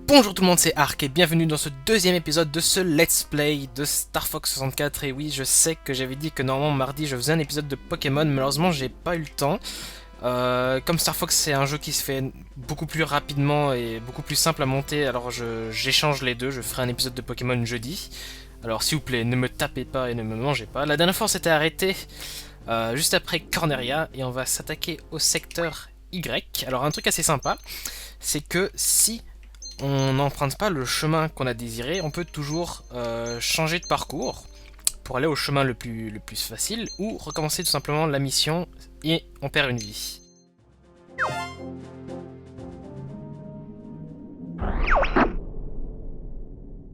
Bonjour tout le monde, c'est Ark et bienvenue dans ce deuxième épisode de ce Let's Play de Star Fox 64. Et oui, je sais que j'avais dit que normalement mardi je faisais un épisode de Pokémon, malheureusement j'ai pas eu le temps. Comme Star Fox c'est un jeu qui se fait beaucoup plus rapidement et beaucoup plus simple à monter, alors j'échange les deux, je ferai un épisode de Pokémon jeudi. Alors s'il vous plaît, ne me tapez pas et ne me mangez pas. La dernière fois on s'était arrêté juste après Corneria et on va s'attaquer au secteur Y. Alors un truc assez sympa, c'est que si on n'emprunte pas le chemin qu'on a désiré, on peut toujours changer de parcours pour aller au chemin le plus facile ou recommencer tout simplement la mission et on perd une vie.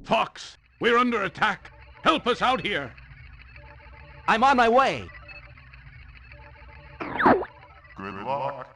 Fox, we're under attack. Help us out here. I'm on my way. Good luck.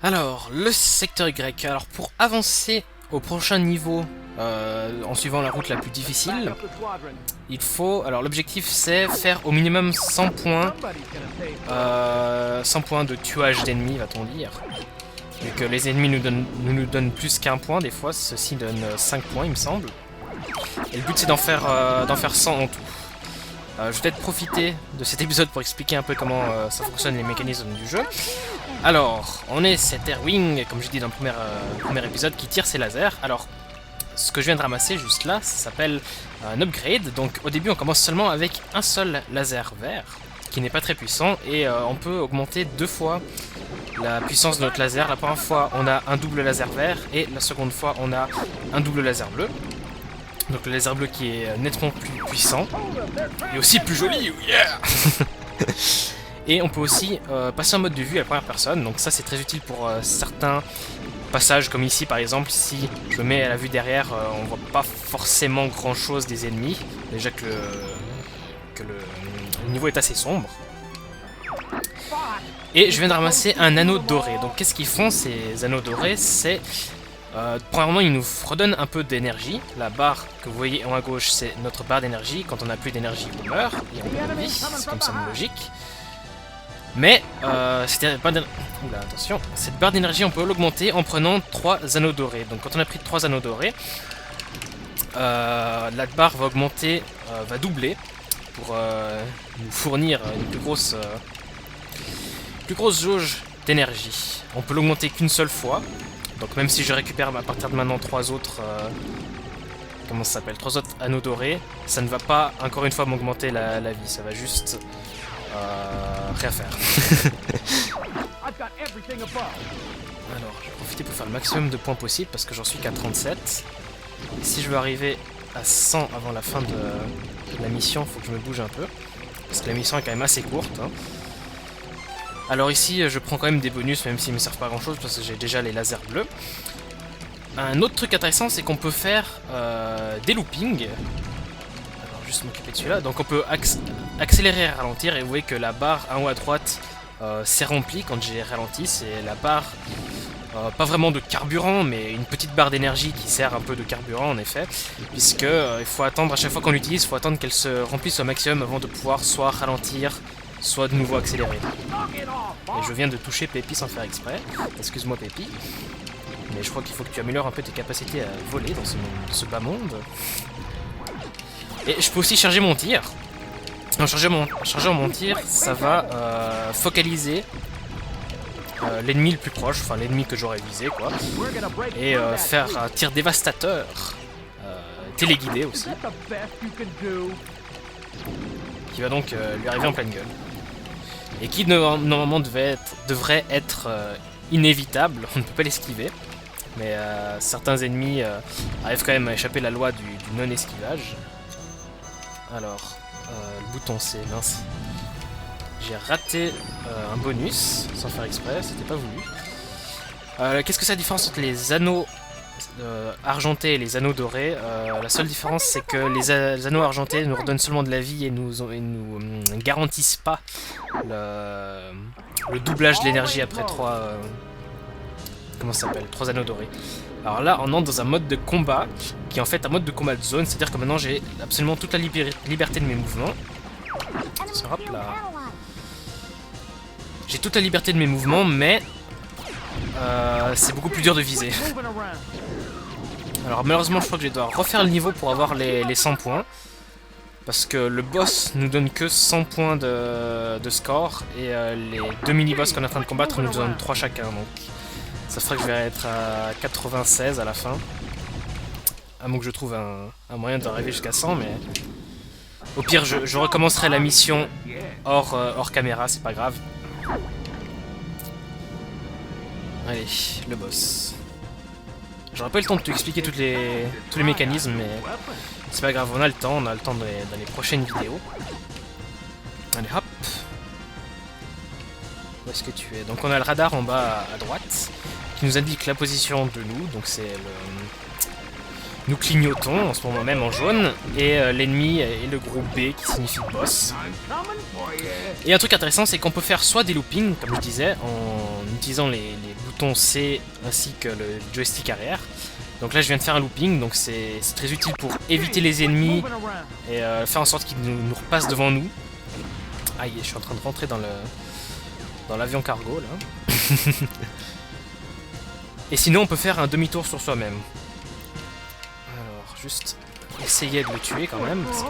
Alors, le secteur Y. Alors, pour avancer au prochain niveau en suivant la route la plus difficile, il faut... Alors, l'objectif c'est faire au minimum 100 points, 100 points de tuage d'ennemis, va-t-on dire. Vu que les ennemis nous donnent plus qu'un point, des fois, ceci donne 5 points, il me semble. Et le but c'est d'en faire 100 en tout. Je vais peut-être profiter de cet épisode pour expliquer un peu comment ça fonctionne les mécanismes du jeu. Alors, on est cet Airwing, comme j'ai dit dans le premier épisode, qui tire ses lasers. Alors, ce que je viens de ramasser juste là, ça s'appelle un upgrade. Donc au début on commence seulement avec un seul laser vert, qui n'est pas très puissant, et on peut augmenter 2 fois la puissance de notre laser. La première fois on a un double laser vert, et la seconde fois on a un double laser bleu. Donc le laser bleu qui est nettement plus puissant, et aussi plus joli, yeah. Et on peut aussi passer en mode de vue à la première personne, donc ça c'est très utile pour certains passages, comme ici par exemple. Si je me mets à la vue derrière, on voit pas forcément grand chose des ennemis, déjà que le niveau est assez sombre. Et je viens de ramasser un anneau doré. Donc qu'est-ce qu'ils font ces anneaux dorés? C'est premièrement, ils nous redonnent un peu d'énergie. La barre que vous voyez en haut à gauche, c'est notre barre d'énergie. Quand on n'a plus d'énergie, on meurt et on perd de vie. C'est comme ça logique. Mais cette barre d'énergie, on peut l'augmenter en prenant 3 anneaux dorés. Donc quand on a pris 3 anneaux dorés, la barre va augmenter, va doubler pour nous fournir une plus grosse jauge d'énergie. On peut l'augmenter qu'une seule fois. Donc même si je récupère à partir de maintenant 3 autres... comment ça s'appelle, 3 autres anneaux dorés, ça ne va pas encore une fois m'augmenter la vie, ça va juste rien faire. Alors, je vais profiter pour faire le maximum de points possible parce que j'en suis qu'à 37. Et si je veux arriver à 100 avant la fin de la mission, il faut que je me bouge un peu. Parce que la mission est quand même assez courte. Hein. Alors ici, je prends quand même des bonus, même s'ils ne me servent pas à grand chose parce que j'ai déjà les lasers bleus. Un autre truc intéressant, c'est qu'on peut faire des loopings. Alors, juste m'occuper de celui-là. Donc on peut accélérer et ralentir, et vous voyez que la barre en haut à droite s'est remplie quand j'ai ralenti. C'est la barre, pas vraiment de carburant, mais une petite barre d'énergie qui sert un peu de carburant en effet. Puisque il faut attendre, à chaque fois qu'on l'utilise, il faut attendre qu'elle se remplisse au maximum avant de pouvoir soit ralentir, soit de nouveau accélérer. Et je viens de toucher Pépi sans faire exprès. Excuse-moi Pépi. Mais je crois qu'il faut que tu améliores un peu tes capacités à voler dans ce bas monde. Et je peux aussi charger mon tir. En chargeant mon tir, ça va focaliser l'ennemi le plus proche, enfin l'ennemi que j'aurais visé quoi. Et faire un tir dévastateur, téléguidé aussi. Qui va donc lui arriver en pleine gueule. Et qui normalement devrait être inévitable, on ne peut pas l'esquiver. Mais certains ennemis arrivent quand même à échapper à la loi du non-esquivage. Alors, le bouton C, mince. J'ai raté un bonus, sans faire exprès, c'était pas voulu. Qu'est-ce que c'est la différence entre les anneaux argentés et les anneaux dorés, la seule différence c'est que les anneaux argentés nous redonnent seulement de la vie et nous garantissent pas le doublage de l'énergie après 3... comment ça s'appelle, 3 anneaux dorés. Alors là, on entre dans un mode de combat qui est en fait un mode de combat de zone, c'est-à-dire que maintenant j'ai absolument toute la liberté de mes mouvements. Hop là. J'ai toute la liberté de mes mouvements, mais c'est beaucoup plus dur de viser. Alors malheureusement, je crois que je dois refaire le niveau pour avoir les 100 points. Parce que le boss nous donne que 100 points de score, et les 2 mini-boss qu'on est en train de combattre nous donnent 3 chacun. Donc ça ferait que je vais être à 96 à la fin. À moins que je trouve un moyen d'arriver jusqu'à 100, mais... Au pire, je recommencerai la mission hors caméra, c'est pas grave. Allez, le boss. J'aurais pas eu le temps de t'expliquer tous les mécanismes, mais c'est pas grave, on a le temps dans les prochaines vidéos. Allez, hop. Où est-ce que tu es? Donc on a le radar en bas à droite, qui nous indique la position de nous, donc c'est le... Nous clignotons en ce moment même en jaune, et l'ennemi est le groupe B qui signifie boss. Et un truc intéressant, c'est qu'on peut faire soit des loopings, comme je disais, en utilisant les boutons C ainsi que le joystick arrière. Donc là je viens de faire un looping, donc c'est très utile pour éviter les ennemis et faire en sorte qu'ils nous repassent devant nous. Aïe, je suis en train de rentrer dans l'avion cargo là. Et sinon on peut faire un demi-tour sur soi-même. Juste essayer de le tuer quand même, parce que...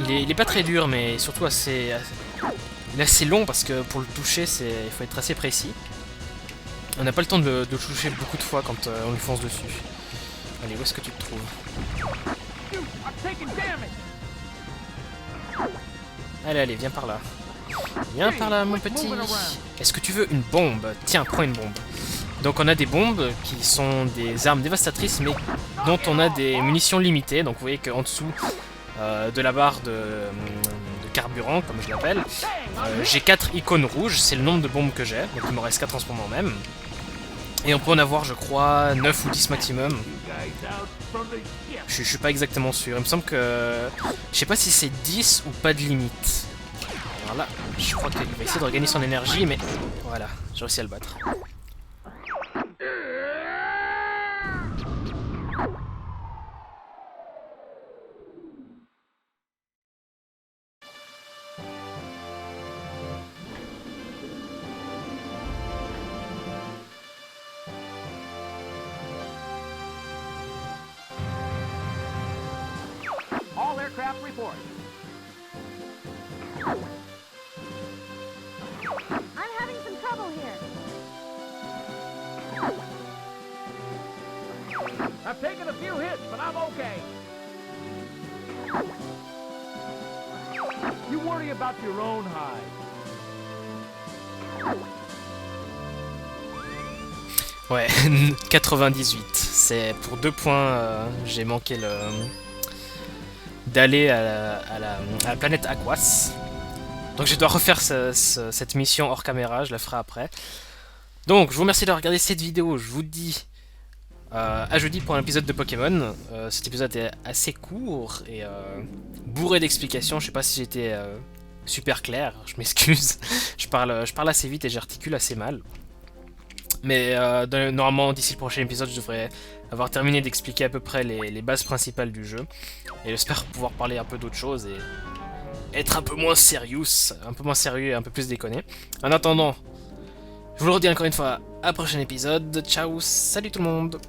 il est pas très dur, mais surtout il est assez long, parce que pour le toucher, il faut être assez précis. On n'a pas le temps de le toucher beaucoup de fois quand on lui fonce dessus. Allez, où est-ce que tu te trouves? Allez, viens par là. Viens par là, mon petit. Est-ce que tu veux une bombe? Tiens, prends une bombe. Donc on a des bombes qui sont des armes dévastatrices, mais dont on a des munitions limitées. Donc vous voyez qu'en dessous de la barre de carburant, comme je l'appelle, j'ai 4 icônes rouges, c'est le nombre de bombes que j'ai. Donc il me reste 4 en ce moment même. Et on peut en avoir, je crois, 9 ou 10 maximum. Je suis pas exactement sûr. Il me semble que... Je sais pas si c'est 10 ou pas de limite. Alors là, je crois qu'il va essayer de regagner son énergie, mais voilà, j'ai réussi à le battre. All aircraft report. I'm having some trouble here. I've taken a few hits, but I'm okay. You worry about your own hide. Ouais, 98. C'est pour 2 points, j'ai manqué d'aller à la planète Aquas. Donc je dois refaire cette mission hors caméra, je la ferai après. Donc je vous remercie d'avoir regardé cette vidéo, je vous dis à jeudi pour un épisode de Pokémon. Cet épisode est assez court et bourré d'explications, je sais pas si j'étais super clair, je m'excuse. je parle assez vite et j'articule assez mal. Mais normalement, d'ici le prochain épisode, je devrais avoir terminé d'expliquer à peu près les bases principales du jeu. Et j'espère pouvoir parler un peu d'autre chose et être un peu moins sérieux et un peu plus déconné. En attendant, je vous le redis encore une fois, à prochain épisode. Ciao, salut tout le monde!